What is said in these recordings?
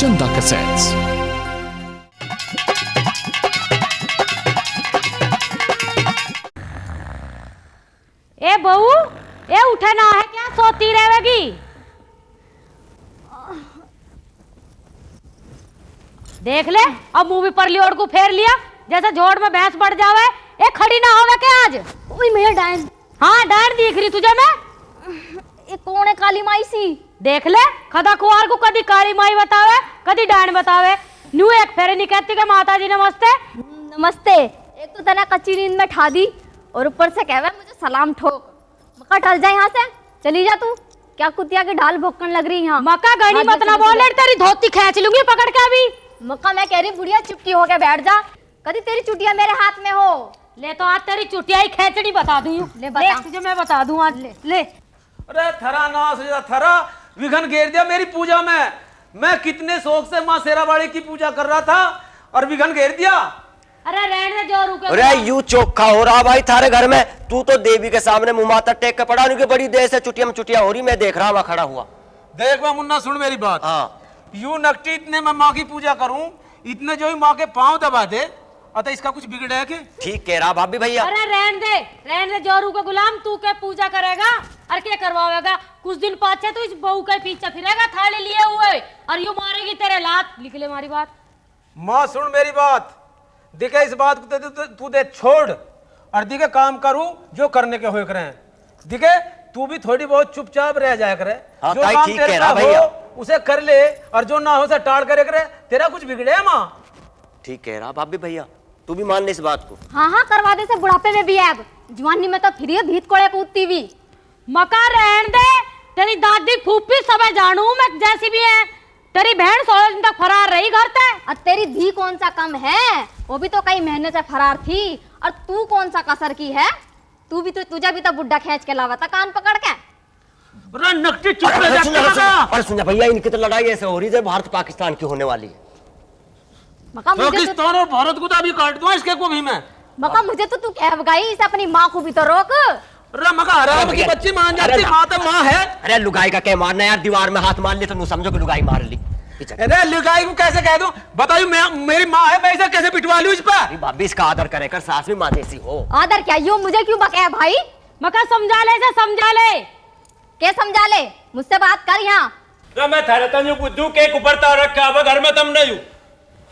चंदा कैसेट्स। ए बहू, ए उठे ना है क्या, सोती रहेगी? देख ले, अब मुंह भी परली ओर को फेर लिया जैसे झोड़ में भैंस बढ़ जावे। ए खड़ी ना होवे क्या आज? ओए मेरा डायन। हाँ डायन दिख रही तुझे मैं। ये कौन है काली माई सी? देख ले, खदा कुआर को कदी काली माई बतावे कदी डायन बतावे। न्यू एक फेरे नहीं कहती कि माता जी नमस्ते। नमस्ते। एक तो तना कच्ची नींद में ठा दी और ऊपर से कहवे मुझे सलाम ठोक। मक्का टल जा यहाँ से, चली जा तू। क्या कुतिया की ढाल भोकन लग रही यहाँ। मक्का गणी मत ना बोले, तेरी धोती खींच लूंगी पकड़ के अभी। मक्का मैं कह रही बुढ़िया चुपकी होके बैठ जा, कभी तेरी चुटिया मेरे हाथ में हो। ले तो आज तेरी चुटिया ही खेचड़ी बता दूं। ले बता। तुझे मैं बता दूं आज। ले अरे थरा ना सोचा थरा विघन घेर दिया मेरी पूजा में। मैं कितने शौक से माँ शेरावाड़ी की पूजा कर रहा था और विघन घेर दिया। अरे रहने दे जो रुके। अरे यू चोखा हो रहा भाई थारे घर में। तू तो देवी के सामने मुंह माथा टेक के पड़ा, उनकी बड़ी देर से चुटिया में चुटिया हो रही, मैं देख रहा वहां खड़ा हुआ। देख मैं मुन्ना सुन मेरी बात। हाँ यू नकटी इतने मैं माँ की पूजा करूं, इतने जो ही माँ के पांव दबा दे, अतः इसका कुछ बिगड़ है कि? ठीक कह रहा भाभी भैया। अरे रहने दे जोरू के गुलाम, तू क्या पूजा करेगा और क्या करवाएगा? कुछ दिन पाछे तो इस बहू के पीछे फिरेगा थाली लिए हुए और यूं मारेगी तेरे लात। लिख ले हमारी बात। माँ सुन मेरी बात, दिखे इस बात को तू दे छोड़ और दिखे काम करूं जो करने के हो करे। दिखे तू भी थोड़ी बहुत चुपचाप रह जाया करे। हाँ, जो काम तेरे का हो उसे कर ले और जो ना हो उसे टाल करे करे। तेरा कुछ बिगड़े है माँ? ठीक कह रहा भाभी भैया, तू भी मान ले इस बात को। हाँ हाँ करवा दे से, बुढ़ापे में भी है। अब जवानी में तो फिर भीत कोड़े कूदती भी। मका रहन दे, तेरी दादी फूफी सब जानू मैं जैसी भी है। तेरी बहन 16 दिन तक फरार रही घर से। और तेरी धी कौन सा कम है, वो भी तो कई महीने से फरार थी। और तू कौन सा कसर की है? तू भी तो, तुझे भी तो बुड्ढा खींच के लावा था कान पकड़ के। अरे नकटी चुप रह जा। अरे सुन भैया, इनकी तो लड़ाई ऐसे हो रही है भारत पाकिस्तान की होने वाली है। मका मुझे पाकिस्तान और भारत को तो अभी काट दूं इसके को भी मैं। मका मुझे तो तू कह गई, इसे अपनी माँ को भी तो रोक। अरे मका हराम की बच्ची मान जाती, माँ तो माँ है। अरे लुगाई का क्या मारना यार, दीवार में हाथ मार ले तो नू समझो कि लुगाई मार ली। अरे लुगाई को कैसे कह दूं? बताइए मेरी माँ है, मैं इसे कैसे पिटवा लूं इस पर? भाभी इसका आदर करे कर, सास भी माँ जैसी हो। आदर क्या, यो मुझे क्यों बकाया भाई? मका समझा ले इसे, समझा ले। क्या समझा ले? मुझसे बात कर यहाँ। मैं थारे तन बुद्धू के ऊपर तार रखा है घर में, तुम नहीं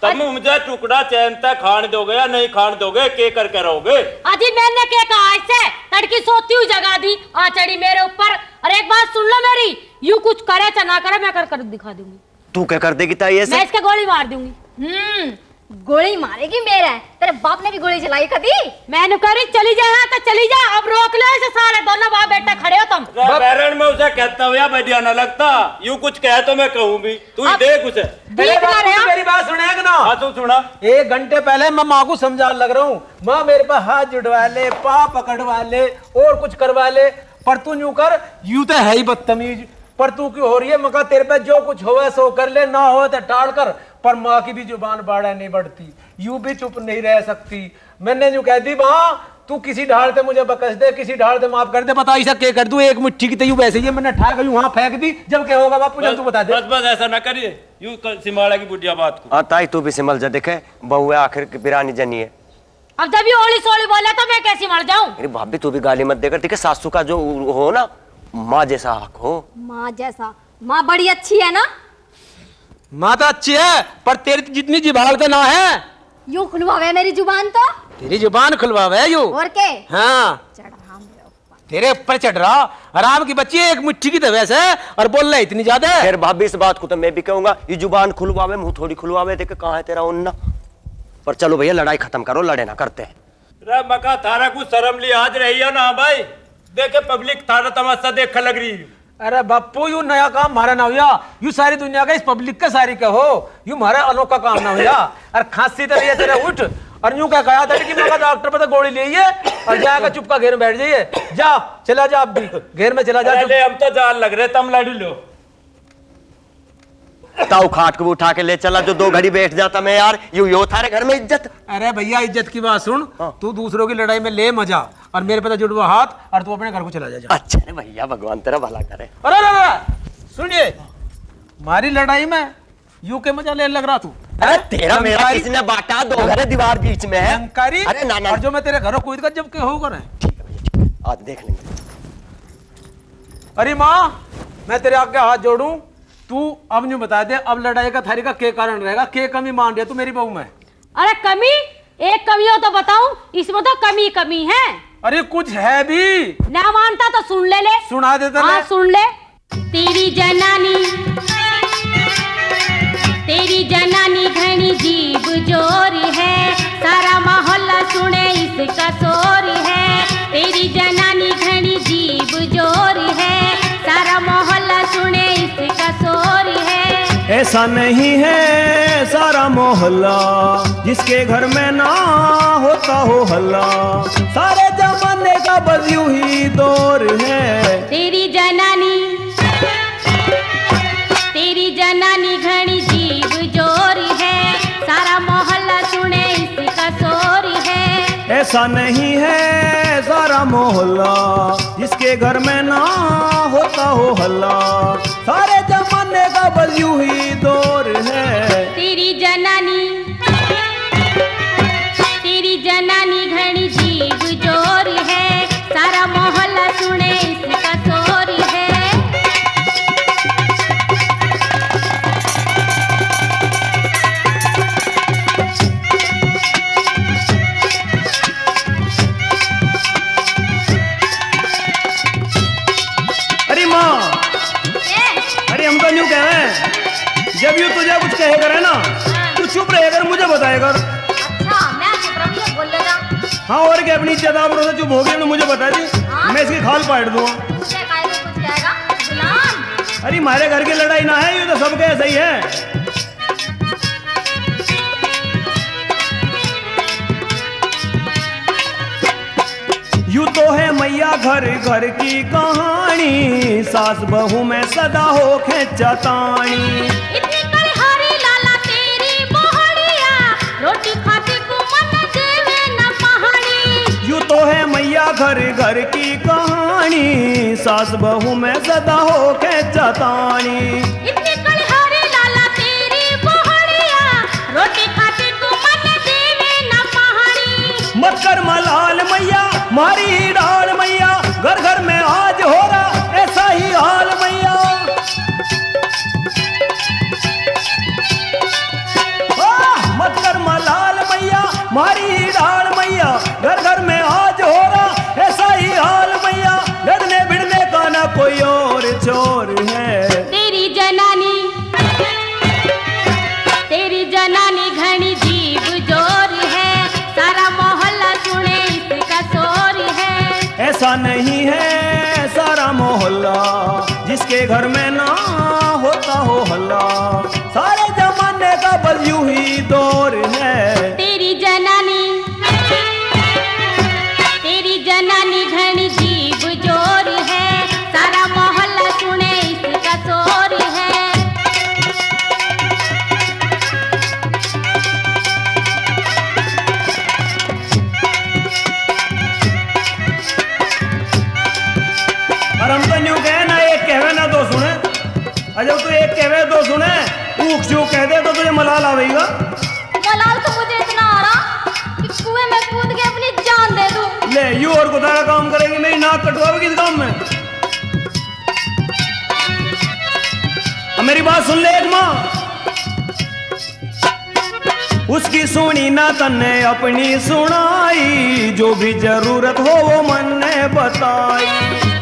तब मुझे टुकड़ा चैन तक खान दोगे या नहीं खान दोगे, के करके रहोगे? अजी मैंने क्या कहा इससे? तड़की सोती हुई जगा दी, आ चढ़ी मेरे ऊपर। और एक बात सुन लो मेरी, यूं कुछ करे चाहे ना करे मैं कर दिखा दूंगी। तू क्या कर देगी ताई ऐसे? मैं इसके गोली मार दूंगी। गोली मारेगी मेरे? तेरे बाप ने भी गोली चलाई कभी? मैंने करी चली जा यहाँ तो चली जा, अब रोक लो इसे। सारे दोनों बाप बेटा खड़े हो तुम। बैरन में उसे कहता हूँ या बढ़िया ना लगता, यूं कुछ कहे तो मैं कहूँ भी, तू ही देख उसे। मेरी बात सुनेगा ना? हाँ तू सुना। 1 घंटे पहले मैं माँ को समझा लग रहा हूँ, माँ मेरे पास हाथ जुड़वा ले, पाँव पकड़वा ले और कुछ करवा ले, पर तू यूं कर, यूं तो है ही बदतमीज। पर तू क्यों हो रही है? मका तेरे पे जो कुछ होवे सो कर ले, ना हो तो टाल कर। पर माँ की भी जुबान बाड़ा नहीं बढ़ती, यूं भी चुप नहीं रह सकती। मैंने यूं कह दी माँ तू किसी ढाल से मुझे बकस दे, किसी ढाल से माफ कर दे। बता ऐसा क्या कर दूं? एक मिट्टी की तो यूं वैसे ही मैंने ठा कर वहां फेंक दी। जब क्या होगा बापू जब तू बता दे। बस ऐसा ना करिए, यूं सिमाड़ा की बुढ़िया बात को। हाँ ताई तू भी सिमल जा, देखे बहू है आखिर बिरानी जनी है। अब जब ये ओली सोली बोले तो मैं कैसी मर जाऊं? अरे भाभी तू भी गाली मत देकर, ठीक है? सासू का जो हो ना, माँ जैसा हक हो। माँ जैसा? माँ बड़ी अच्छी है ना? माँ तो अच्छी है, पर तेरी जितनी जिभाल तो ना है। यूं खुलवावे मेरी जुबान तो? तेरी जुबान खुलवावे यूं। और के? हाँ तेरे ऊपर चढ़ रहा। आराम की बच्ची है, एक मिट्टी की दवा से और बोल रहा इतनी ज्यादा। फिर भाभी इस बात को तो मैं भी कहूंगा, ये जुबान खुलवावे मुंह थोड़ी खुलवावे। देखे कहाँ है तेरा उन्ना। पर चलो भैया लड़ाई खत्म करो, लड़े ना करते हैं। रे मका थारा कुछ शर्म लिहाज रही है ना भाई? देखे पब्लिक थारा तमाशा देख लग रही है। अरे बापू यू नया काम हमारा ना हुआ, यू सारी दुनिया का इस पब्लिक का सारी का हो, यू हमारा अनोखा काम ना हुआ। अरे खांसी तो ये तेरे उठ और यूं क्या कहा था कि मगर डॉक्टर पे तो गोली ले और जाएगा चुपका घेर में बैठ जाइए। जा चला जा, अब भी घेर में चला जा। हम तो जान लग रहे, तुम लड़ी लो। ताऊ खाट को उठा के ले चला, जो 2 घड़ी बैठ जाता मैं यार। यो थारे घर में इज्जत। अरे भैया इज्जत की बात सुन। तू दूसरों की लड़ाई में ले मजा और मेरे पे तो जुड़वा हाथ और तू अपने घर को चला जा। अच्छा भैया भगवान तेरा भला करे। अरे सुनिए, हमारी लड़ाई में यू के मजा ले लग रहा तू? अरे तेरा मेरा किसने बांटा? दो घर है, दीवार बीच में है। जानकारी? अरे ना और जो मैं तेरे घरों कूद कर जब के होगा ना, आज देख लेंगे। अरे माँ, मैं तेरे आगे हाथ जोड़ूं, तू अब न्यू बता दे, अब लड़ाई का थारी का क्या कारण रहेगा? क्या कमी मान रही है तू मेरी बहू में? अरे कमी, एक कमी हो तो बताऊं, इसमें तो कमी कमी है। अरे कुछ है भी। ना मानता तो सुन ले। सुना देता। हाँ सुन ले। तेरी जनानी घनी जीभ जोरी है, सारा मोहल्ला सुने इसका शोर है। तेरी जनानी घनी जीभ जोरी है, सारा मोहल्ला सुने इसका शोर है। ऐसा नहीं है सारा मोहल्ला जिसके घर में ना होता हो हल्ला, सारे जमाने का बस यूं ही दौर है। तेरी जनानी घनी जीभ जोरी है, सारा मोहल्ला सुने इसका शोर है। ऐसा नहीं है सारा मोहल्ला जिसके घर में ना होता हो हल्ला, सारे जमाने का बस यूं ही दौर है। तेरी जनानी घनी जीभ जोरी है, सारा मोहल्ला सुने इसका शोर है। अरे माँ, अरे हम तो न्यू कह रहे हैं, जब यूं तुझे कुछ कहे करे ना, तू चुप रहे कर, मुझे बताए कर। अच्छा मैं चुप रहूं, ये बोल लेगा। हाँ और क्या, अपनी इज्जत आप से चुप हो गई तो मुझे बता दी, मैं इसकी खाल पाट दूंगा। मुझे काहे को कुछ कहेगा गुलाम? अरे हमारे घर की लड़ाई ना है, ये तो सबके ऐसा ही है। यूं तो है मैया घर घर की कहानी, सास बहू में सदा हो खेचातानी। इतनी कलहारी लाला तेरी बोहड़िया, रोटी खाती को मन देवे न पहाड़ी। यूं तो है मैया घर घर की कहानी, सास बहू में सदा हो खेचातानी। इतनी कलहारी लाला तेरी बोहड़िया, रोटी खाती को मन देवे न पहाड़ी। मत कर मलाल मैया मारी डाल मैया, घर घर में आज हो रहा ऐसा ही हाल मैया। मत कर मलाल मैया मारी डाल मैया, घर घर में आज हो रहा ऐसा ही हाल मैया। लड़ने भिड़ने का ना कोई और चोर है। तेरी जनानी घनी जीभ जोरी है, सारा मोहल्ला सुने इसका शोर है। ऐसा नहीं है सारा मोहल्ला जिसके घर में ना होता हो हल्ला, सारे जमाने का बस यूं ही दौर है। तेरी जनानी घनी जीभ जोरी है, सारा मोहल्ला सुने इसका शोर है। और हम तो न्यू कहे ना, एक कहवे ना दो सुने। जब तू एक कहवे दो सुने, ऊख चूक कह दे तो तुझे मलाल आवेगा। मलाल तो मुझे इतना आ रहा कि कुएं में कूद के अपनी जान दे दूं। ले यू और खुदा का काम करेगी, मेरी नाक कटवाओगी इस काम में। अब मेरी बात सुन ले एक माँ, उसकी सुनी ना तन्ने अपनी सुनाई, जो भी जरूरत हो वो मन ने बताई।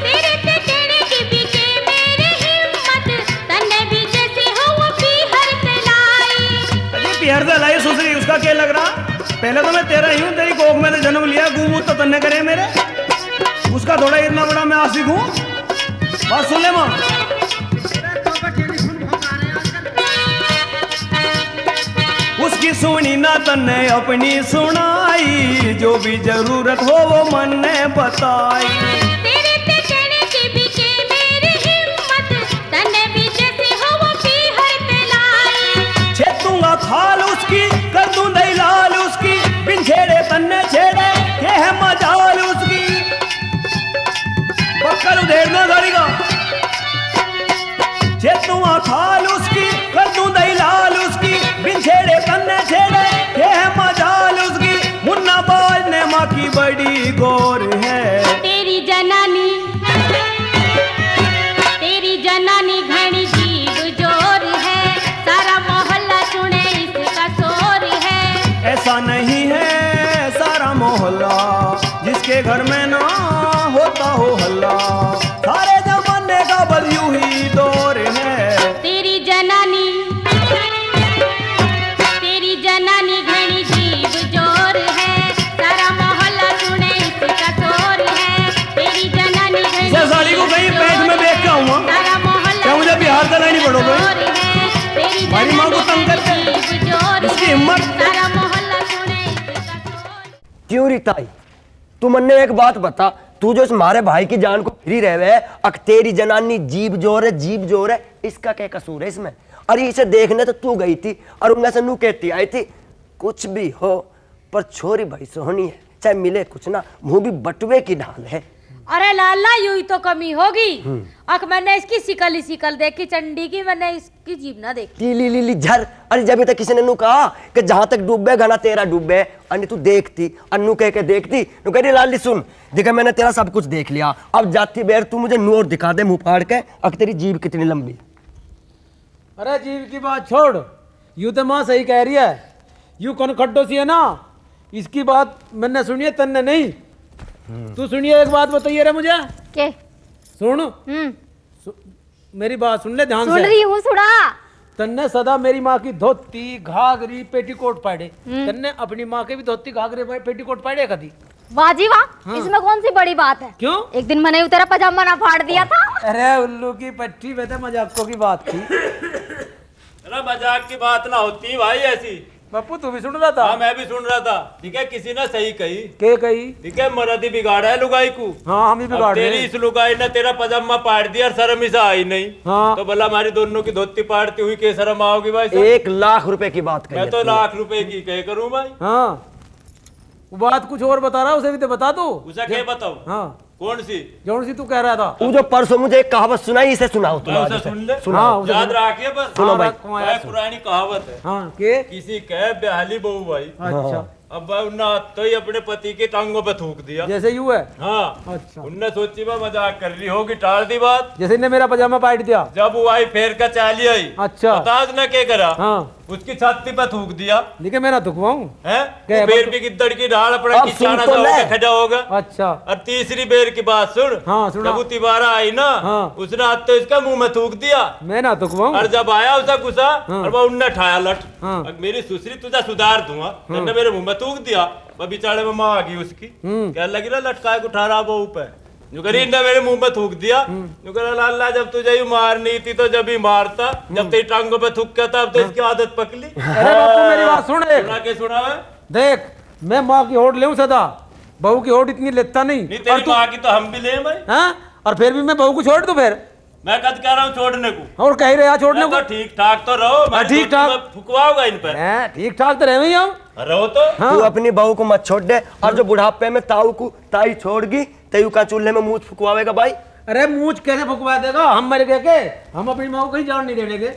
तेरे ते कहने की भी के मेरी हिम्मत, तन्ने भी जैसी हो वो पीहर ते लाई। अरे पियर से लाई सुसरी, उसका क्या लग रहा? पहले तो मैं तेरा ही हूँ, तेरी कोख में जन्म लिया, घूमू तो तन्ने करे मेरे, उसका थोड़ा इतना बड़ा मैं आशिक हूँ। बात सुन ले माँ, उसकी सुनी ना तन्ने अपनी सुनाई, जो भी जरूरत हो वो मन ने बताई। तेरे ते कहने की भी के मेरी हिम्मत, तन्ने भी जैसी हो वो पीहर ते लाई। छेतूंगा खाल उसकी, कर दूं दही लाल उसकी, बिन छेड़े तन्ने छेड़े ये है मजाल उसकी। पक्कर उधेड़ दो गाड़ी का। छेतूंगा खाल उसकी, कर दूं दही लाल गोर है। तेरी जनानी घनी जीव जोर है, सारा मोहल्ला सुने इसका शोर है। ऐसा नहीं है सारा मोहल्ला जिसके घर में ना होता हो हल्ला, सारे जमाने का बल यूं ही दौर है। तेरी जनानी घनी जीव जोर है, सारा मोहल्ला सुने इसका शोर है। तेरी जनानी घनी इसे साली को कहीं पेट में देख के आऊंगा, सारा मोहल्ला क्या मुझे बिहार तक नहीं पड़ोगे? तेरी हमारी माँ को तंग करके जीव जोर इसकी है, हिम्मत। सारा मोहल्ला सुने इसका शोर। क्यों रिताई, तू मन्ने एक बात बता, तू जो इस मारे भाई की जान को फ्री रहे अक तेरी जनानी जीभ जोर है, इसका क्या कसूर है इसमें? अरे इसे देखने तो तू गई थी और उनमें से नू कहती आई थी कुछ भी हो पर छोरी भाई सोहनी है, चाहे मिले कुछ ना, मुंह भी बटुए की ढाल है। अरे लाला यूं ही तो कमी होगी। अक मैंने इसकी शिकल देखी चंडी की, मैंने इसकी जीभ ना देखी। ली झर। अरे जब तक किसी ने नू कहा कि जहां तक डूबे गाना तेरा डूबे, अन्नी तू देखती अन्नू कह के देखती, नू कह रही लाली सुन देखा मैंने तेरा सब कुछ देख लिया, अब जाती बेर तू मुझे नू और दिखा दे मुंह फाड़ के, अक तेरी जीभ कितनी लंबी। अरे जीव की बात छोड़, यूं तो माँ सही कह रही है, यूं कौन खड्डो सी है ना, इसकी बात मैंने सुनी है तन्ने नहीं। तू सुनिए एक बात बताइए रे मुझे, के सुन मेरी बात सुन ले ध्यान सुन से। रही हूँ, सुना। तन्ने सदा मेरी माँ की धोती घाघरी पेटीकोट पाड़े, तन्ने अपनी माँ के भी धोती घाघरे पेटीकोट पाड़े कभी? बाजी वाह, इसमें कौन सी बड़ी बात है? क्यों? एक दिन मैंने तेरा पजामा ना फाड़ दिया था। अरे उल्लू की पट्टी में तो मजाकों की बात थी। अरे मजाक की बात ना होती भाई ऐसी। पप्पू तू भी सुन रहा था? हाँ मैं भी सुन रहा था। ठीक है, किसी ने सही कही, के कही? ठीक है, मर्द ही बिगाड़ा है लुगाई को। हाँ हम ही अब बिगाड़ रहे तेरी हैं। इस लुगाई ने तेरा पजामा पाड़ दिया और शर्म ही से आई नहीं। हाँ। तो भला हमारी दोनों की धोती पाड़ती हुई के शर्म आओगी भाई साहब? 1 लाख रुपए की बात मैं तो कही। लाख रुपए की कह करूं भाई। हाँ वो बात कुछ और बता रहा, उसे भी तो बता दो। उसे क्या बताऊं? हाँ कौन सी? जौन सी तू कह रहा था। तू जो परसों मुझे एक कहावत सुनाई, इसे सुनाओ तुम मैं आज उसे उसे। सुन ले। सुनाओ। हाँ, उसे याद रखिए पर। सुनो भाई। भाई पुरानी कहावत है, हाँ के? किसी कह ब्याहली बहू भाई, अच्छा अब भाई उन्ने तो ही अपने पति के टांगों पे थूक दिया। जैसे यू है। हाँ अच्छा। उनने सोची मैं मजाक कर रही होगी, टाल दी बात। जैसे ने मेरा पजामा पाट दिया। जब वो आई फेर का चाली आई, अच्छा। पता उसने क्या करा? हाँ उसकी छाती पे थूक दिया लेकिन मैं ना थुकवाऊं। है। क्या है, बेर बोल भी गिद्दड़ की ढाल अपना अब किचाना सुन तो सा होके ले। खड़ा होगा। अच्छा और तीसरी बेर की बात सुन। हाँ, सुना। जब वो तिबारा आई ना, हाँ। उसने हाथ तो इसका मुंह में थूक दिया मैं ना थुकवाऊं। और जब आया उसका गुस्सा, हाँ। और वो उनने ठाया लट। हाँ। अब मेरी सुसरी तुझे सुधार दूंगा, तुमने मेरे मुंह में थूक दिया। वो बेचारे में माँ आ गई उसकी, क्या लगी ना लटकाए को उठा रहा वो ऊपर, जो करी इनने मेरे मुंह में थूक दिया। जो करा लाला जब तुझे ही मारनी थी तो जब ही मारता, जब तेरी टांगों पे थूक के था अब तो इसकी आदत पकली। अरे बापू मेरी बात सुन एक। सुना के सुना है? देख मैं माँ की होड़ ले सदा, बहू की होड़ इतनी लेता नहीं। नहीं और तेरी तू माँ की तो हम भी ले भाई। हाँ और फिर भी मैं बहू को छोड़ दूं फिर? मैं कद कह रहा हूँ छोड़ने को। और कह रहे छोड़ने मैं को? तो ठीक ठाक तो रहो, मैं ठीक ठाक। फुकवाऊंगा इन पर। मैं ठीक ठाक तो रहे हम। रहो तो। हाँ। तू अपनी बहू को मत छोड़ दे, और जो बुढ़ापे में ताऊ को ताई छोड़गी तयू का चूल्हे में मुंह फुकवावेगा भाई। अरे मूछ कैसे फुकवा देगा? हम मर गए के? हम अपनी माँ को कहीं जान नहीं देने के।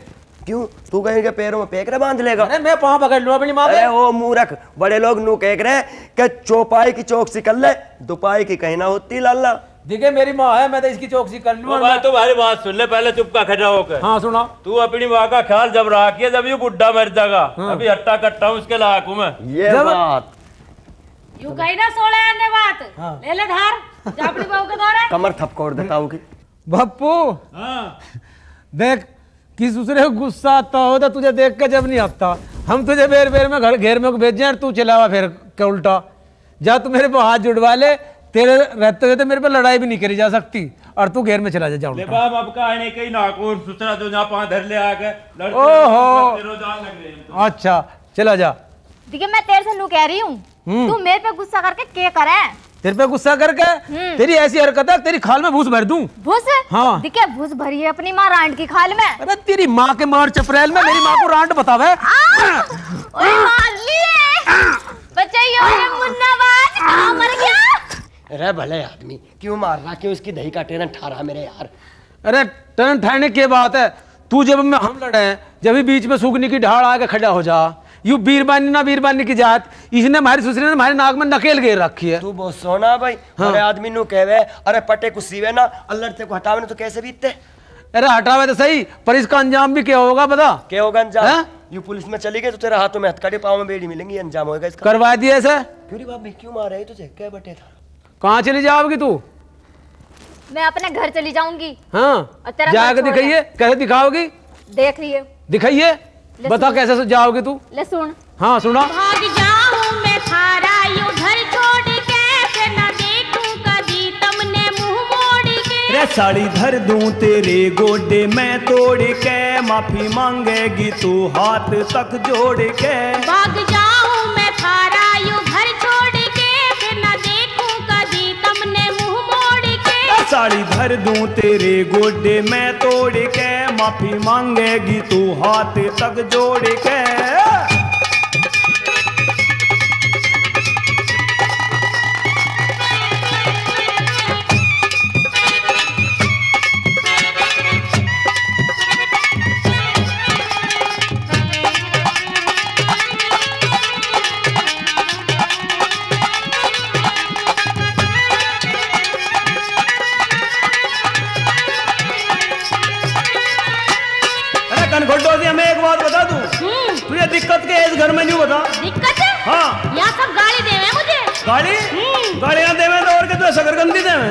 क्यों? तू कहीं के पैरों में पेकरे बांध लेगा? अरे मैं पाँव पकड़ लूं अपनी माँ अरे के। ओ मूर्ख, बड़े लोग नू कह रहे कि चौपाई की चौकसी कर ले, दुपाई की कहीं ना होती लाला। देखिए मेरी माँ है, मैं तो इसकी चौकसी कर लूं। भाई तुम्हारी बात सुन ले पहले, चुप का खड़ा होकर। हाँ सुना। तू अपनी माँ का ख्याल जब रखिए जब ये बुढ़ा मर जाएगा। अभी हट्टा कट्टा हूँ उसके लायक हूँ मैं। ये जब- बात यूं कही ना सोले आने बात। हाँ। ले ले धार जा अपनी बहू के दौरे। कमर थपकोड़ दे ताऊ की। बप्पू हाँ। देख किस दूसरे को गुस्सा आता हो तो तुझे देख के जब नहीं आता, हम तुझे बेर बेर में घर घेर में भेजे और तू चलावा फिर के उल्टा। जा तू मेरे पे हाथ जुड़वा ले, तेरे रहते हुए तो मेरे पे लड़ाई भी नहीं करी जा सकती और तू घेर में चला जा ले उल्टा। बाप अब कहने के ही नाखून सुसरा जो जहाँ पाँव धर ले आके लड़ते ओहो। लड़ते रोजान लग रहे हैं तो। अच्छा चला जा। देखिए मैं तेरे से नू कह रही हूँ, तू मेरे पे गुस्सा करके के करे? तेरे पे गुस्सा करके? तेरी ऐसी हरकत है तेरी खाल में भूस भर दूं। भूस? हाँ। देखिए भूस भरी है अपनी माँ रांड की खाल में। अरे तेरी माँ के मार चपरेल में मेरी माँ को रांट बतावे। ओए मार लिए। बचाइए ओए मुन्नाबाज, कहाँ मर गया? अरे भले आदमी क्यों मार रहा, क्यों इसकी दही का टेरन ठा मेरे यार। अरे टर्न ठाने की बात है, तू जब में हम लड़े हैं, जब भी बीच में सुगनी की ढाल आके खड़ा हो जा, यू बीरबानी ना बीरबानी की जात, इसने हमारी ससुरी ने हमारे नाक में नकेल घेर रखी है। तू बहुत सोना भाई। अरे आदमी नु कहवे अरे पटे को सीवे ना अल्लाह ते को हटावे ना तो कैसे बीतते। अरे हटावे तो सही, पर इसका अंजाम भी क्या होगा बता। क्या होगा अंजाम? हैं? यू पुलिस में चली गई तो तेरे हाथों में हथकड़ी पाँव में बेड़ी मिलेंगी, अंजाम होगा इसका। करवा दिया ऐसे। क्यों रे बाबी क्यों मार रही तुझे, क्या बटे था? कहाँ चली जाओगी तू? मैं अपने घर चली जाऊंगी। हाँ और तेरा जाकर घर छोड़ दिखाइए, कैसे दिखाओगी? देख लिए। दिखाइए, बता कैसे जाओगी तू? ले सुन। हाँ सुना। भाग जाऊं मैं थारा यूं घर छोड़ के, फिर न देखूं कभी तुमने मुंह मोड़ के। रे साड़ी धर दूं तेरे गोडे में तोड़ के, माफी मांगेगी तू हाथ तक जोड़ के। भाग जाऊं मैं थारा यूं घर छोड़ के, फिर न देखूं कभी तुमने मुंह मोड़ के। साड़ी धर दूं तेरे गोडे में तोड़ के, माफी मांगेगी तू हाथ तक जोड़ के। मैं एक बात बता दूं, तुझे दिक्कत के इस घर में नहीं बता। दिक्कत है? हाँ। यहाँ सब गाली देवे मुझे। गाड़ी गाड़ियां देवे तो और के तू शकरकंदी देवे।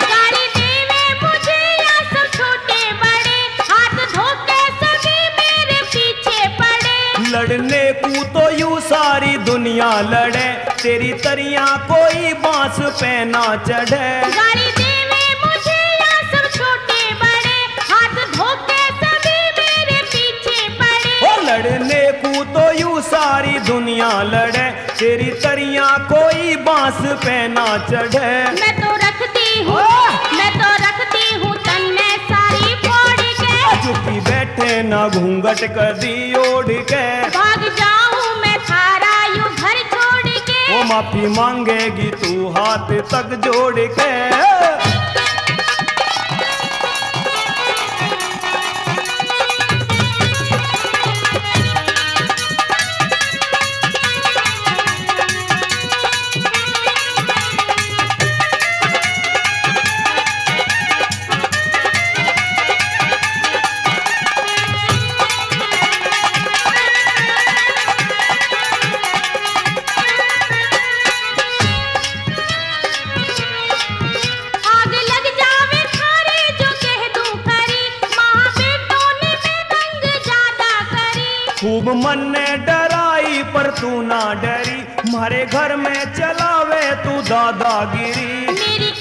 गाली देवे मुझे यहाँ सब छोटे बड़े, हाथ धोके सभी मेरे पीछे पड़े। लड़ने को तो यूं सारी दुनिया लड़े, तेरी तरियां कोई बांस पे ना चढ़े। गाली देवे मुझे यहाँ सब छोटे बड़े, हाथ धोके सभी मेरे पीछे पड़े। ओ लड़ने को तो यूं सारी दुनिया लड़े, तेरी तरियां कोई बांस पे ना चढ़े। मैं तो रखती हूँ, मैं तो रखती हूँ तन में सारी फोड़ के। चुप्पी बैठे ना घूंघट कदी ओढ़ के। भाग जाऊँ मैं थारा यूं घर छोड़ के। वो माफी मांगेगी तू हाथ तक जोड़ के। खूब मन ने डराई पर तू ना डरी, मारे घर में चलावे तू दादागिरी। मेरी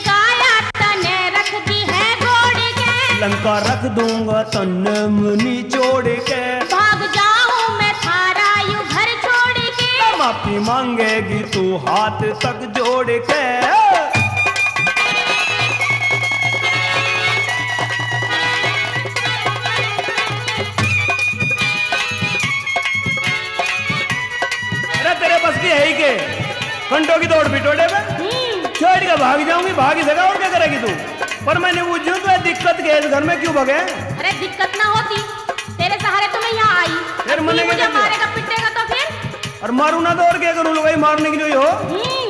काया तने रख दी है गोड़ के। लंका रख दूंगा तन मुनी छोड़ के। भाग जाऊं मैं थारा यूं घर छोड़ के। माफी मांगेगी तू हाथ तक जोड़ के। है ही के घंटों की दौड़ पिटोड़े में छोड़ के भाग जाऊंगी, भाग ही सका और क्या करेगी तू। पर मैंने पूछूं तो दिक्कत के इस घर में क्यों भगे? अरे दिक्कत ना होती तेरे सहारे तो मैं यहाँ आई। फिर मने मुझे मारेगा पिटेगा तो फिर? और मारू ना तो और क्या करूँ? भाई मारने के लिए हो?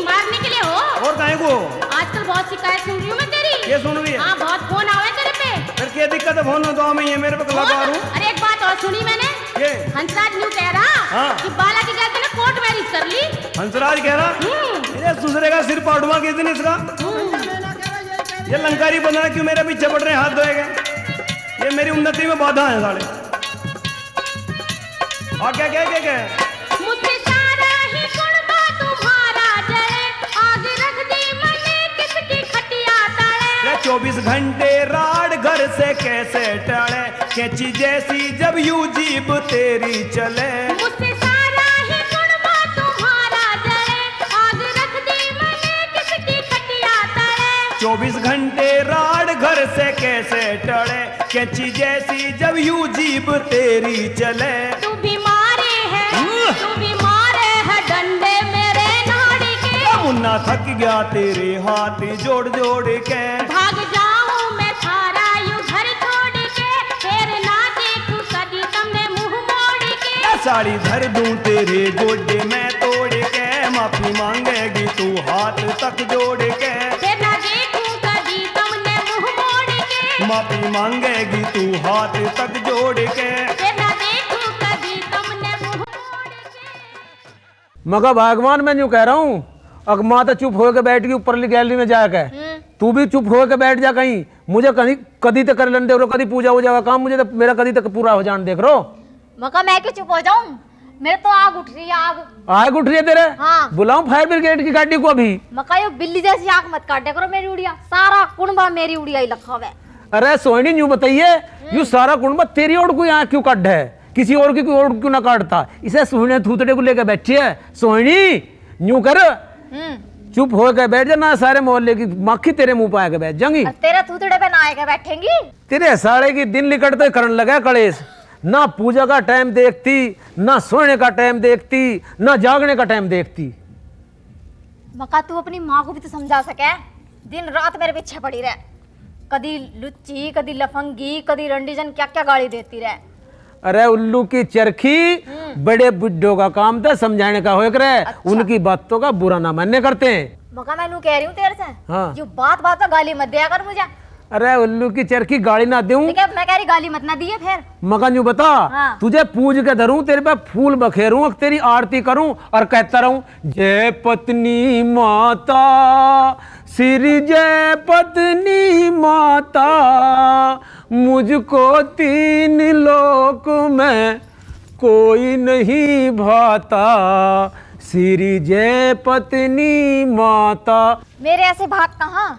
मारने के लिए हो। और काहे को? आजकल बहुत शिकायत सुन रही हूँ मैं तेरी। ये सुन रही है? हाँ बहुत फोन आवे तेरे पे। फिर क्या दिक्कत है? फोन गाँव में ये मेरे पे कला मारू। अरे एक बात और सुनी मैंने, हंसराज न्यू कह रहा कि बाला की जाते ने कोर्ट मैरिज कर ली। हंसराज कह रहा ये दूसरे का सिर पाड़ूंगा किस दिन इसका। ये लंकारी बना क्यों मेरे पीछे पड़ रहे, हाथ धोएगा? ये मेरी उन्नति में बाधा है साले। और क्या क्या क्या क्या मुझसे सारा ही गुणबा तुम्हारा जले, आग रख दी मैंने किसकी खटिया तले। 24 घंटे राड घर से कैसे टले, कैची जैसी जब यूं जीभ तेरी चले। मुझसे सारा ही गुणबा तुम्हारा जले, आग रख दी मैंने किसकी खटिया तले। 24 घंटे राड घर से कैसे टले, कैची जैसी जब यूं जीभ तेरी चले। तू बीमारे है, तू बीमारे है डंडे मेरे नाड़ी के। मुन्ना थक गया तेरे हाथ जोड़ जोड़ के। भाग जाऊं मैं थारा यूं घर छोड़ के। ताड़ी धर दूं तेरे गोडे में तोड़ के, माफी मांगेगी तू हाथ तक जोड़ के, फिर ना देखूं कभी तुमने मुंह मोड़ के, माफी मांगेगी तू हाथ तक जोड़ के। फिर ना देखूं कभी तुमने मुंह मोड़ के। मगर भगवान मैं यूं कह रहा हूँ, अग माँ तो चुप होके बैठ गई ऊपर गैलरी में जाके, तू भी चुप होके बैठ जा कहीं, मुझे कहीं कदी तक कर लेने दे रो, कदी पूजा हो जाएगा काम, मुझे तो मेरा कदी तक पूरा हो जाने देख रो। मका मैं क्यों चुप हो जाऊं? मेरे तो आग उठ रही है, आग उठ रही है तेरे? हाँ। बुलाऊं फायर ब्रिगेड की गाड़ी को अभी? मका यो बिल्ली जैसी आंख मत काटे करो मेरी उड़िया, सारा कुंबा मेरी उड़िया ही लखा है। अरे सोहनी यूं बताइए, यू सारा कुंबा तेरी ओर कोई आंख क्यों काट है, किसी और की कोई और क्यों ना काटता? इसे सोहनी थूतड़े को लेकर बैठी है। सोहनी यूं कर, चुप हो के बैठ जा, ना सारे मोहल्ले की मक्खी तेरे मुंह पे आके बैठ जाएंगी। तेरे थूतड़े पे ना आके बैठेंगी। तेरे साड़े की दिन लिकटते करने लगा कलेश, ना पूजा का टाइम देखती, ना सोने का टाइम देखती, ना जागने का टाइम देखती। मका तू अपनी माँ को भी तो समझा सके, दिन रात मेरे पीछे पड़ी रहे, कदी लुच्ची, कदी लफंगी, कदी रंडीजन, क्या क्या गाली देती रहे। अरे उल्लू की चरखी, बड़े बुड्ढों का काम था समझाने का हो करे। अच्छा। उनकी बातों का बुरा ना मानने करते हैं। मका मैं नू कह रही हूँ तेरे से, हाँ। जो बात बात में गाली मत दिया कर मुझे। अरे उल्लू की चरखी गाली ना दूं, मैं कह रही गाली मत ना दिए फिर। मगन यूं बता, हाँ। तुझे पूज के धरूं, तेरे पे फूल बखेरूं, तेरी आरती करूं और कहता रहूं जय पत्नी माता, श्री जय पत्नी माता, मुझको तीन लोक में कोई नहीं भाता, श्री जय पत्नी माता। मेरे ऐसे भाग कहाँ?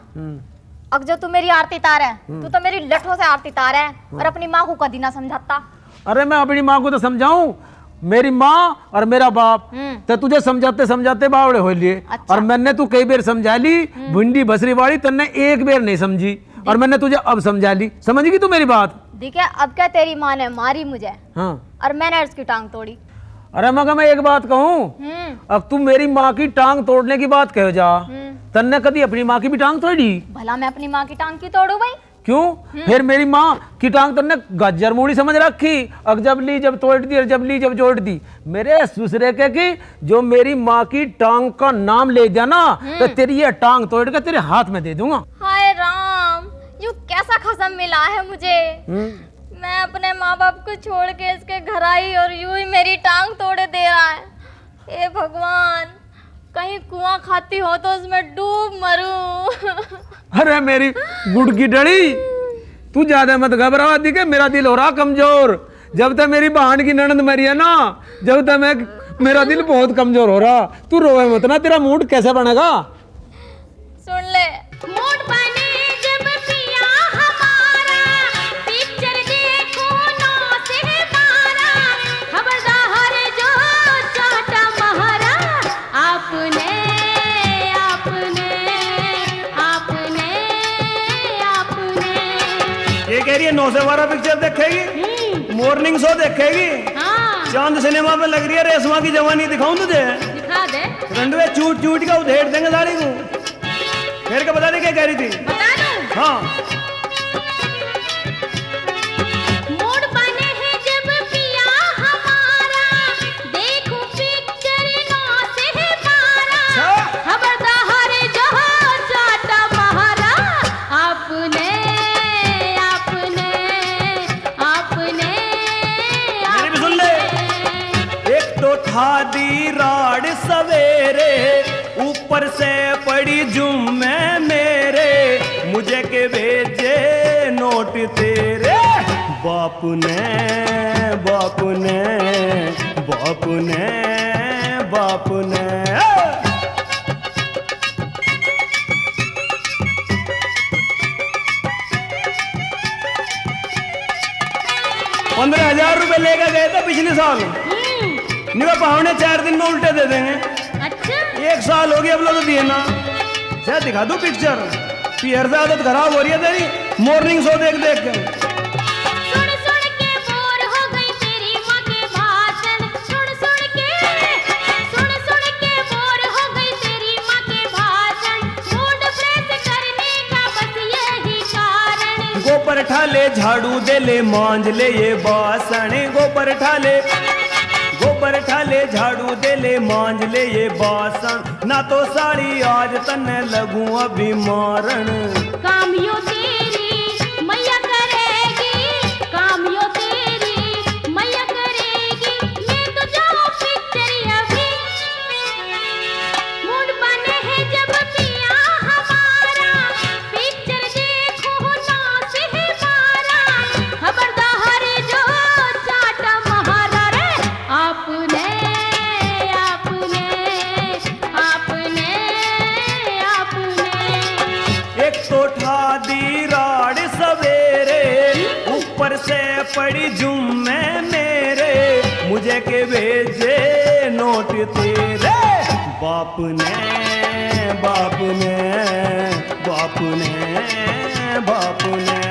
अब जो तू मेरी आरती तार है, तू तो मेरी लठों से आरती तार है, और अपनी माँ को कभी ना समझाता। अरे मैं अपनी माँ को तो समझाऊं, मेरी माँ और मेरा बाप तो तुझे समझाते समझाते बावड़े हो लिए। अच्छा। और मैंने तू कई बार समझा ली, भिंडी बसरी वाली, तन्ने एक बार नहीं समझी, और मैंने तुझे अब समझा ली। समझ गई तू मेरी बात? देखिए अब क्या तेरी माँ ने मारी मुझे, हाँ, और मैंने उसकी टांग तोड़ी। अरे मगर मैं एक बात कहूँ, अब तू मेरी माँ की टांग तोड़ने की बात कहो जा, तन्ने कभी अपनी माँ की भी टांग तोड़ी? भला मैं अपनी माँ की टांग क्यों तोड़ू भाई? क्यों? फिर मेरी माँ की टांग तन्ने गाजर मूड़ी समझ रखी, अब जब ली जब तोड़ दी, और जब ली जब जोड़ दी। मेरे दूसरे के की जो मेरी माँ की टांग का नाम ले दिया ना, तो तेरी ये टांग तोड़ के तेरे हाथ में दे दूंगा। हाय राम, यू कैसा खसम मिला है मुझे। मैं अपने माँ बाप को छोड़ के इसके घर आई और यूं ही मेरी टांग तोड़े दे रहा है। हे भगवान, कहीं कुआं खाती हो तो उसमें डूब मरूं। अरे मेरी गुड़ की डड़ी, तू ज्यादा मत घबरा दी के मेरा दिल हो रहा कमजोर। जब तक मेरी बहन की ननद मरी है ना, जब तक मेरा दिल बहुत कमजोर हो रहा। तू रोए मत ना, तेरा मूड कैसे बनेगा? सुन ले। मूड बने जब पिया हमारा, पिक्चर देखो 9 से 12, खबरदार जो चाटा महारा, आपने आपने आपने आपने। ये कह रही है 9 से 12 पिक्चर देखेगी, मॉर्निंग शो देखेगी। हाँ, चांद सिनेमा पे लग रही है, रेशमा की जवानी दिखाऊं तुझे? दिखा दे। रंडवे चूट चूट का उधेड़ देंगे साड़ी को। फिर क्या बता दे क्या कह रही थी? बता दूं? हाँ। मूड बने हैं जब पिया हमारा, देखो पिक्चर 9 से 12, खबरदार जो चाटा महारा, आपने आपने आपने मेरी भी सुन ले। एक तो था दी राड सवेरे, ऊपर से पड़ी जुम्मे मेरे, मुझे के भेजे नोट तेरे बाप ने बाप ने बाप ने बाप ने। 15,000 रुपए लेकर गए थे पिछले साल, नहीं पाहुने 4 दिन में उल्टे दे देंगे। अच्छा, 1 साल हो गया अब लोग दिए ना। क्या दिखा दूं पिक्चर? पियर से आदत खराब हो रही है तेरी, मॉर्निंग शो देख देख के। सुन सुन के बोर हो गई तेरी माँ के भाषण, सुन सुन के बोर हो गई तेरी माँ के भाषण, मूड फ्रेश करने का बस यही कारण। गोपर ठाले झाड़ू दे ले, मांझ ले ये बासण, गोपर ठाले गोबर ठाले झाड़ू दे ले मांझ ले ये बासन ना तो साड़ी आज तने लगूं अभी मारन काम यो तेरी मैया करेगी, काम यो तेरी मैया करेगी। मैं तो जाऊं पिक्चर अभी, मूड बने है जब पिया हमारा, पिक्चर देखो नाच है मारा। खबरदार जो चाट महारा रे, आपने आपने आपने आपने। एक तो ठा दी राड सवेरे ऊपर से पड़ी जुम्मे मेरे मुझे के भेजे नोट तेरे बाप ने बाप ने बाप ने बाप ने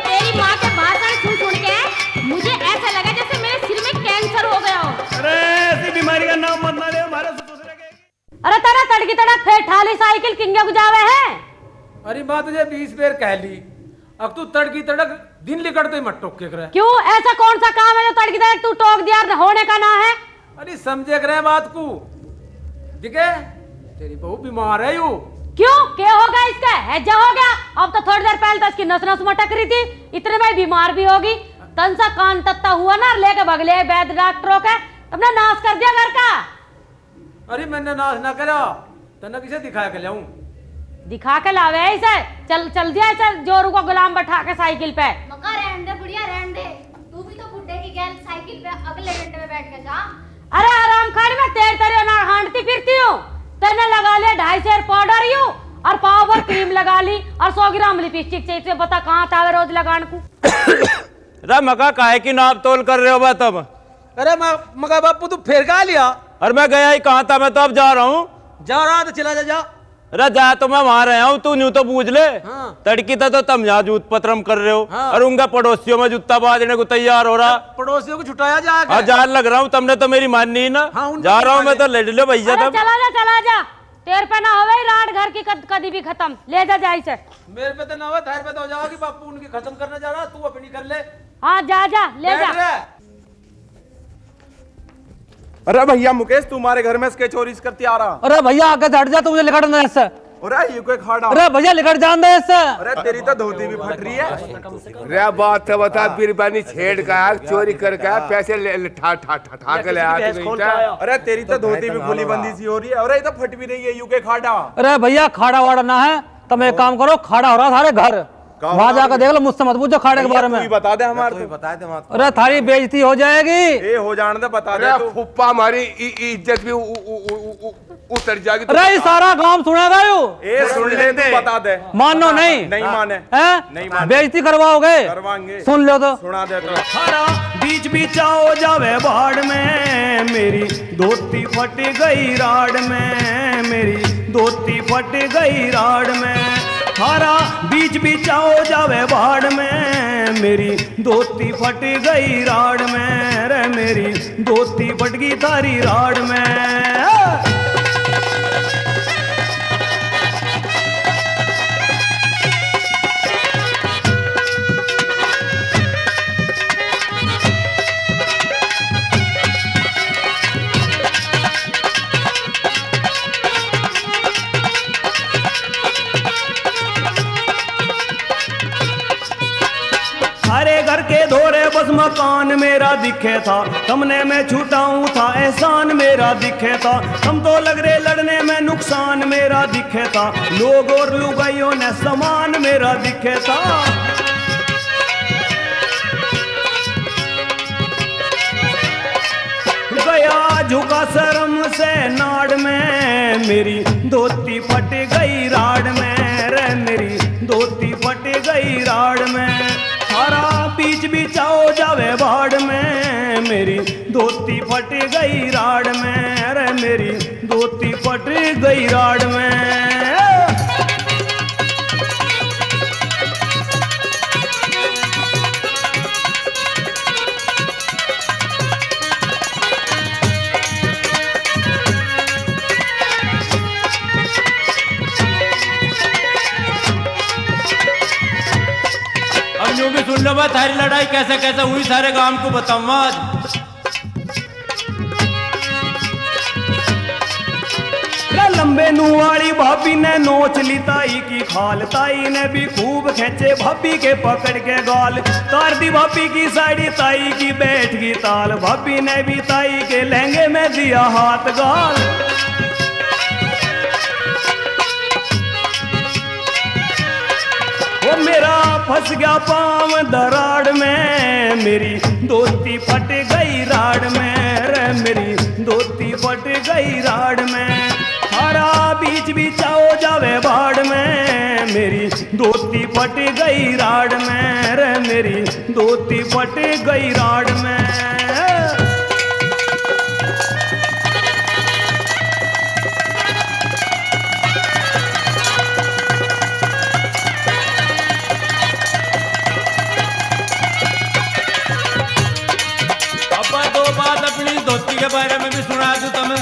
तेरी माँ के भाषण सुन सुन के मुझे ऐसा लगा जैसे मेरे सिर में कैंसर हो गया हो। अरे ऐसी बीमारी का नाम मत ना ले हमारे से दूसरे के अरे तेरा तड़की तड़क फेर ठाली साइकिल किंगे गुजावे है। अरे माँ तुझे 20 बेर कह ली, अब तू तड़की तड़क दिन लिकड़ते ही मत टोक के करे। क्यों, ऐसा कौन सा काम है जो तड़की तड़क तू टोक दिया होने का ना है? अरे समझे करे बात को, दिखे तेरी बहू बीमार है यू। क्यों, क्या होगा इसका? हैजा हो गया। अब तो थोड़ी देर पहले तो इसकी नस नस मटक रही थी, इतने में बीमार भी होगी। तन सा कान तत्ता हुआ ना, लेके भगले वैद्य डॉक्टरों के, तुमने नाश कर दिया घर का। अरे मैंने नाश ना करा, तने किसे दिखा के लाऊं? दिखा के लावे इसे, चल चल दिया इसे जोरू को गुलाम बैठा के साइकिल पे। मक्का रहने दे बुढ़िया रहने दे, तू भी तो बुड्ढे की गैल साइकिल पे अगले घंटे में बैठ के जा। अरे आराम खाड़ी में तेर तेरे ना हांडती फिरती हूँ। तेने लगा लिया 250 शेर पाउडर यू और पाव भर क्रीम लगा ली और 100 ग्राम लिपस्टिक चाहिए। इसे बता कहाँ था रोज लगाने को? रे मका काहे की नाप तोल कर रहे हो बा तब? अरे मगा बापू तू फिर कहा लिया? और मैं गया ही कहाँ था, मैं तो अब जा रहा हूँ। जा रहा तो चला जा। अरे जा तो मैं वहां रहा हूँ, तू न्यू तो पूछ ले। हाँ। तड़की तो तुम यहाँ जूत पत्रम कर रहे हो। हाँ। और उनका पड़ोसियों में जूता बाजने को तैयार हो रहा। पड़ोसियों को छुटाया जाएगा। हाँ जान लग रहा हूँ, तुमने तो मेरी माननी ना। हाँ, जा रहा हूँ मैं तो, ले लो भैया अरे तब। चला जा तेर पे ना होवे रात घर की कदी भी खत्म। ले जा जाई से। मेरे पे तो ना हो, थार पे तो हो जाओगी। बापू उनकी खत्म करने जा रहा, तू अपनी कर ले। हाँ जा ले बैठ जा। रे। अरे भैया मुकेश तुम्हारे घर में इसके चोरी करती आ रहा। अरे भैया आगे हट जा, तू मुझे लिखट दे इससे। अरे ये कोई खाड़ा। अरे भैया लिखट जान दे इससे। अरे तेरी तो धोती भी फट रही है। रे बात तो बता, बीरबानी छेड़ का चोरी करके पैसे ले ठा ठा ठा ठा के ले आया। अरे तेरी तो धोती भी खुली बंदी सी हो रही है। अरे ये तो फट भी रही है यू के खाड़ा। अरे भैया खाड़ा वाड़ा ना है, तुम एक काम करो, खाड़ा हो रहा सारे घर, वहां जाकर देख लो, मुझसे मत पूछो खाड़े के बारे में। बता दे हमारे, बता दे। अरे थारी बेइज्जती हो जाएगी। ए हो जाने दे, बता दे तू। फुप्पा हमारी इज्जत भी उतर जाएगी। अरे ये सारा गांव सुनेगा यू। ए सुन ले दे, बता दे। मानो नहीं? नहीं माने। हैं? नहीं माने। बेइज्जती करवाओगे? करवाएंगे। सुन लो तो। सुना दे तो। हरा बीच बिचाओ जावे बाढ़ में, मेरी धोती फट गई राड में, मेरी धोती फट गई राड में। हरा बीच बिचाओ जावे बाढ़ में, मेरी धोती फट गई राड में। रे मेरी धोती फट गई तारी राड में। हरे घर के धोरे बस मकान मेरा दिखे था, तुमने मैं छूटाऊं था एहसान मेरा दिखे था। हम तो लग रहे लड़ने में नुकसान मेरा दिखे था, लोग और लुगाइयों ने समान मेरा दिखे था। गया झुका शर्म से नाड़ में, मेरी धोती फट गई राड में। रे मेरी धोती फट गई राड में। हरा बीच बिचाओ जावे बाढ़ में, मेरी धोती फट गई राड में। रे मेरी धोती फट गई राड में। मैं थारी लड़ाई कैसे कैसे हुई सारे गांव को बताऊंगा आज। लंबे नुह वाली भाभी ने नोच ली ताई की खाल, ताई ने भी खूब खेचे भाभी के पकड़ के गाल, तार दी भाभी की साड़ी ताई की बैठ गई ताल, भाभी ने भी ताई के लहंगे में दिया हाथ गाल। वो मेरा फंस गया पाँव दराड़ में, मेरी धोती फट गई राड़ में, रे मेरी धोती फट गई राड़ में, थारा बीच बिचाओ जावे बाड़ में, मेरी धोती फट गई राड़ में, रे मेरी धोती फट गई राड़ में। धोती के बारे में भी सुना दूं तुम्हें।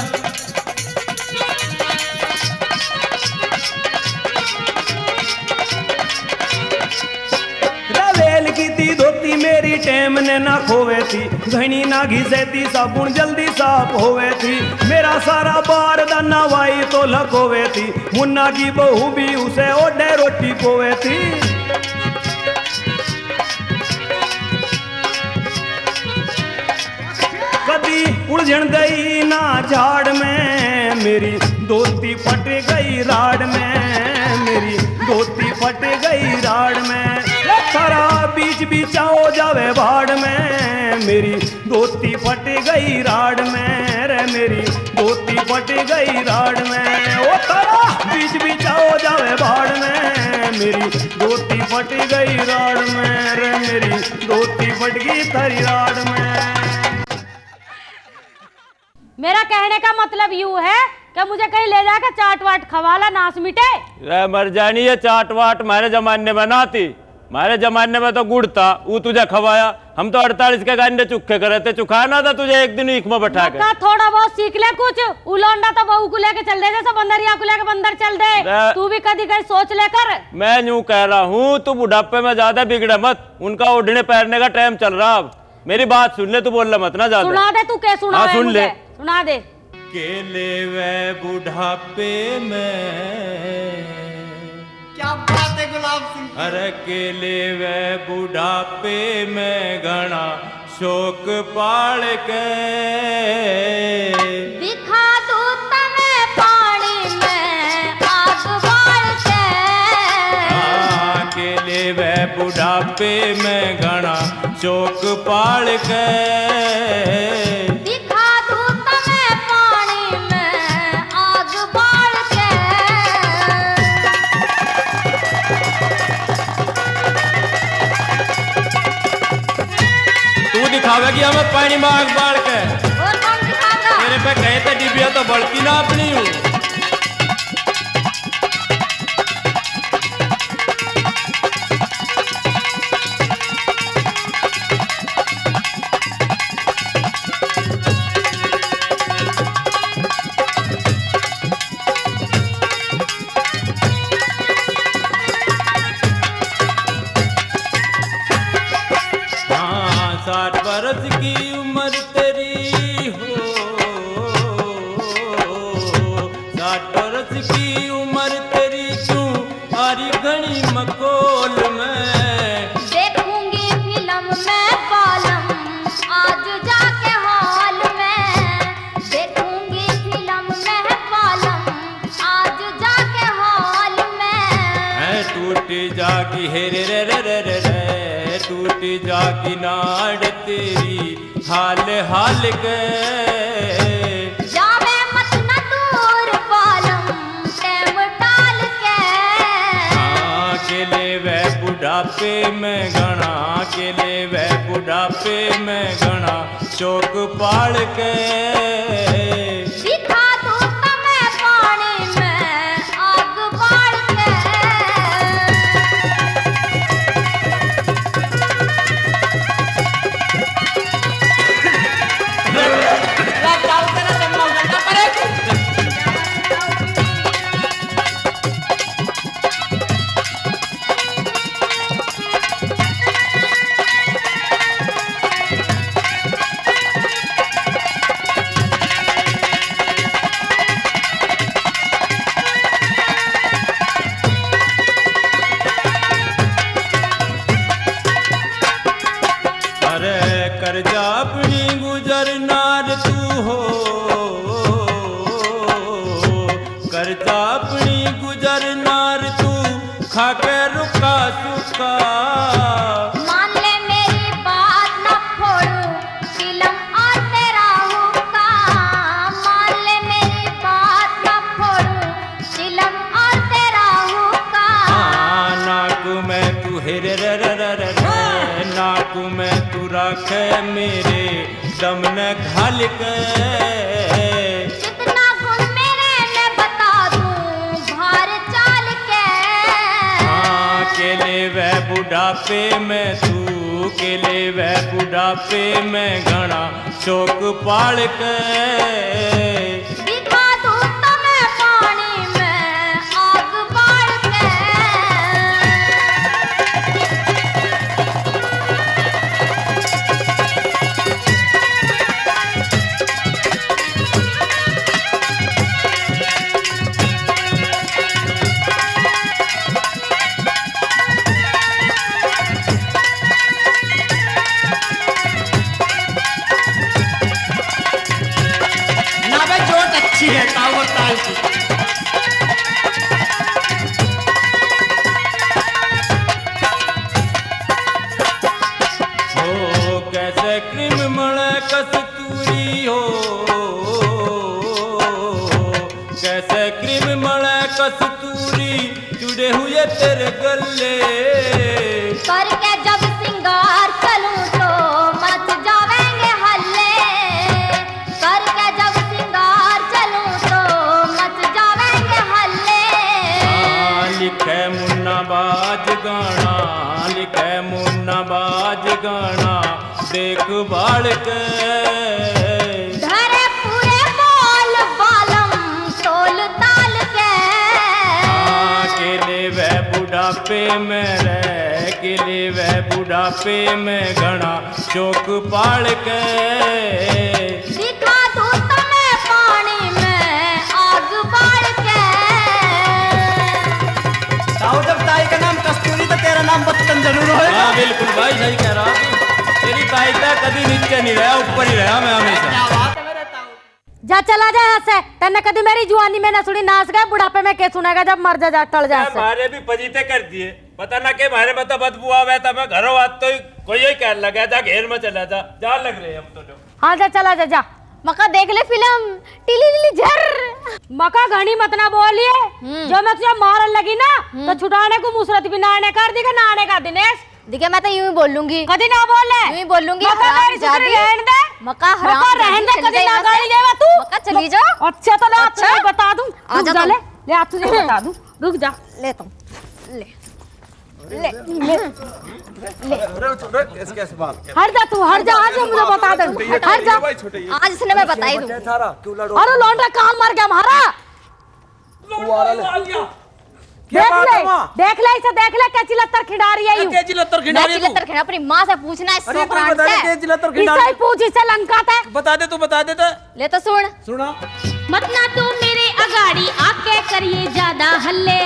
रवेल की थी धोती मेरी टेम ने ना खोवे थी, घनी ना घिसे थी साबुन जल्दी साफ होवे थी, मेरा सारा बार दाना वाई तो लखोवे थी, मुन्ना की बहू भी उसे ओढ़े रोटी पोवे थी। कदी उलझन गई ना झाड़ में, मेरी धोती फट गई राड़ में, मेरी धोती फट गई राड़ में, थारा बीच बिचाओ जावे भाड़ में, मेरी धोती फट गई राड़ में, रे मेरी धोती फट गई राड़ में, ओ थारा बीच बिचाओ जावे भाड़ में, मेरी धोती फट गई राड़ में, रे मेरी धोती फट गई थारी राड़ में। मेरा कहने का मतलब यूं है कि मुझे कहीं ले जाकर चाट वाट खवाला नाश मिटे। मर जानी है चाट वाट हमारे जमाने में ना थी, हमारे जमाने में तो गुड़ था, वो तुझे खवाया, हम तो 48 के गांडे चुखे करे थे, चुखाना था तुझे एक दिन ईख में बैठा के। थोड़ा बहुत सीख ले कुछ, उलौंडा तो बहू को लेके चल दे, जैसे बंदरिया को लेके बंदर चल दे, तू भी कभी कहीं सोच लेकर। मैं यूं कह रहा हूँ तू बुढ़ापे में ज्यादा बिगड़े मत, उनका उड़ने पैरने का टाइम चल रहा, अब मेरी बात सुन ले, तू बोल मत ना ज्यादा। सुना दे तू, क्या सुना? हाँ सुन ले, सुना दे। केले वे बुढ़ापे में, क्या बात है गुलाब सिंह, अरे केले वे बुढ़ापे में घना शोक पाल के, दिखा दूं तने पानी में आग बाल के, केले वे बुढ़ापे में घना शोक पाल के, दिखा दूं तने पानी में आग बाल के। तू दिखावेगी हमें पानी में आग बाल के? और कौन दिखाता? तेरे पे कहे थे डिबिया तो बढ़ती ना अपनी हूँ। की उम्र तेरी हो, 60 बरस की उम्र तेरी, क्यों आरी घनी मकोल में, देखूंगी फिल्म में बालम आज जाके हॉल में, देखूंगी फिल्म में बालम आज जाके हॉल में, टूटी जागी हे रे रे रे रे रे रे, टूटी जागी नाड़ तेरी हाल हाल के, जावे मत न दूर बालम टेम टाल के, अकेले वे बुढ़ापे में घना, अकेले वे बुढ़ापे में घना शोक पाल के, दिखा दूं तमें पानी में आग बाल के। रे रे रे रे रे रे नाक में तू राखे मेरे दम न घाल के कितना गुण मेरे मैं बता दूं भार चाल के हाँ केले वह बुढ़ापे में तू केले वह बुढ़ापे में घना शोक पाल के दिखा दूं तुम्हें पानी में आग बाल के ना भाई जोत अच्छी है ताव ताल की हो कैसे क्रीम मले कस्तूरी हो कैसे क्रीम मले कस्तूरी जुड़े हुए तेरे गले करके जब सिंगार चलूं तो मच जावेंगे हल्ले करके जब सिंगार चलूं तो मच जावेंगे हल्ले हाँ, लिखे मुन्ना बाज गाना लिखे मुन्ना बाज गाना देख बाल के धरे पूरे बोल बालम तोल ताल के हाँ, केले वह बुढ़ापे में रह केले वह बुढ़ापे में घना शोक पाल के दिखा दूं तुम्हें पानी में आग बाल के ताऊ जब ताई का नाम कस्तूरी तो तेरा नाम बत्तन जरूर होएगा। हाँ बिल्कुल भाई सही कह रहा हूँ तेरी ताईता कभी नीचे नहीं रहा ऊपर ही रहा मैं हमेशा जा चला जा यहाँ से तेने कभी मेरी जुआनी में न सुनी नाच गए बुढ़ापे में के सुनेगा जब मर जा टल जा हमारे भी पजीते कर दिए पता ना के मारे में तो बदबू आवे था मैं घरों आत तो कोई ही कह लगा जा घेर में चला जा जा लग रहे हम तो हाँ जा चला जा जा मका देख ले फिल्म टिली टिली झर मका घनी मत ना बोलिए जो मैं तुझे मारन लगी ना तो छुटाने को मुसरत भी नाने कर दी के नाने का दिनेश देखिए मैं तो यूं ही बोलूंगी कदी ना बोले यूं ही बोलूंगी मका मेरी सुधरी रहन दे मका हराम मका रहन दे कदी ना गाली देवा तू मका चली जाओ अच्छा तो ले अच्छा? तुझे बता दूं आ रुक जा जा तुम। ले आप तुझे बता दूं रुक जा ले तुम ले ले हट जा तू हट जा आज मुझे बता दे हट जा आज इसने मैं बताई दूं थारा क्यों लड़ो अरे लौंडा कहाँ मर गया हमारा देख ले इसे देख ले कैसी लत्तर खिंडा रही है यूं केजी लत्तर मैं खिंडारी तू चिल्लतर खेड़ा अपनी माँ से पूछना है अरे तू सोकरान बता दे से केजी लत्तर इसे ही खिंडारी पूछ इसे लंका था बता दे तू बता दे तो ले तो सुन सुना मत ना तू मेरे अगाड़ी आके करिए ज्यादा हल्ले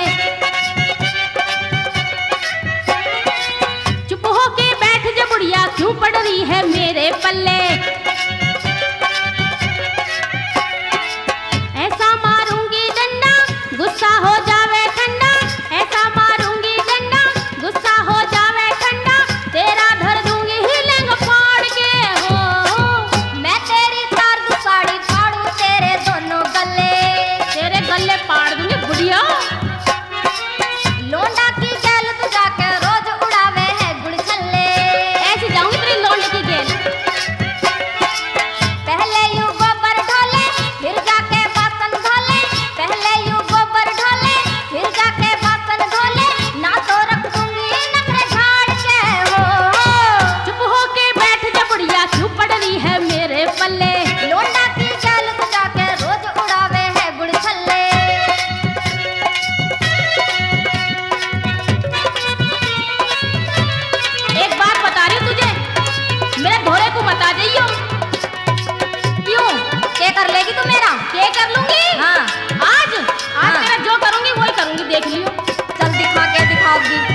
चुप होके बैठ जा बुढ़िया क्यों पड़ रही है मेरे पल्ले ऐसा मारूंगी डंडा गुस्सा हो जावे ठंडा ऐसा मारूंगी डंडा गुस्सा हो जावे ठंडा तेरा धर दूंगी हिलेंग फाड़ के हो मैं तेरी तार साड़ी फाड़ू तेरे दोनों गले तेरे गले पाड़ दूंगी बुढ़िया लोंडा की गैल तू जाके रोज उड़ावे है गुड़ छल्ले ऐसे जाऊंगी तेरी लौंडे की गेल पहले यूं गोबर ढोले फिर जाके बासन धोले पहले यूं गोबर ढोले फिर जाके बासन धोले ना तो रख दूंगी नखरे झाड़ के हो चुप होके बैठ जा बुढ़िया क्यों पड़ रही है मेरे पल्ले लोंडा की गैल तू जाके रोज उड़ावे है गुड़ छल्ले एक बात बता रही हूँ तुझे मेरे घोड़े को बता जाइयो क्यों क्या कर लेगी तू मेरा क्या कर लूंगी हाँ आज हाँ। मेरा जो करूंगी वही करूंगी देख लियो चल दिखा के दिखाओगी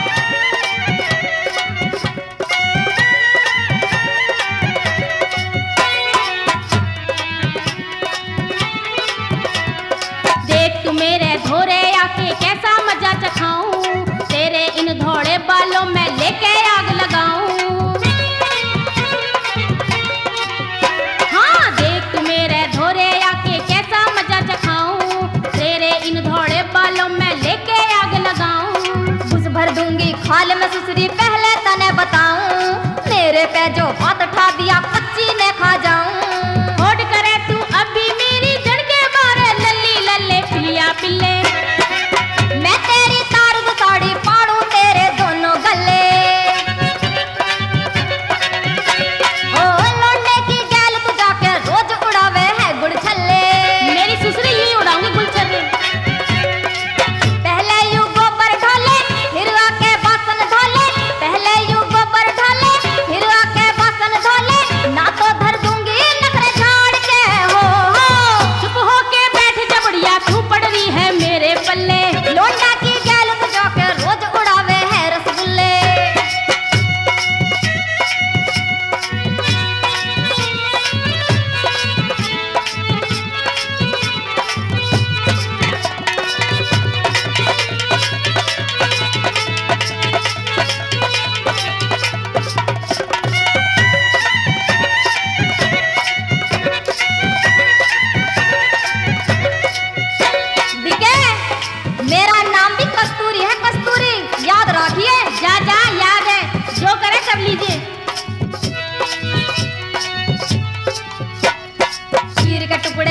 देख तू मेरे घोड़े आके कैसा मजा चखाऊं तेरे इन धोड़े बालों में लेके आग लगाऊं हाँ देख तू मेरे घोड़े आके कैसा मजा चखाऊं तेरे इन धोड़े बालों में लेके आग लगाऊं घुस भर दूंगी खाल में सुसरी पहले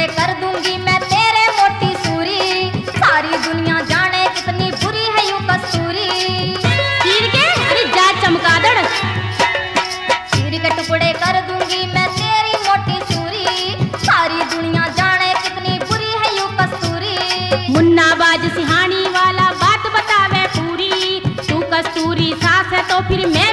टुकड़े कर दूंगी मैं तेरे मोटी सूरी, सारी दुनिया जाने कितनी बुरी है यूं कस्तूरी। चीर के अरे जा चमकादड़। चीर के टुकड़े कर दूंगी मैं तेरी मोटी सूरी, सारी दुनिया जाने कितनी बुरी है यूं कस्तूरी। मुन्नाबाज सिहानी वाला बात बतावे पूरी, तू कस्तूरी सास है तो फिर मैं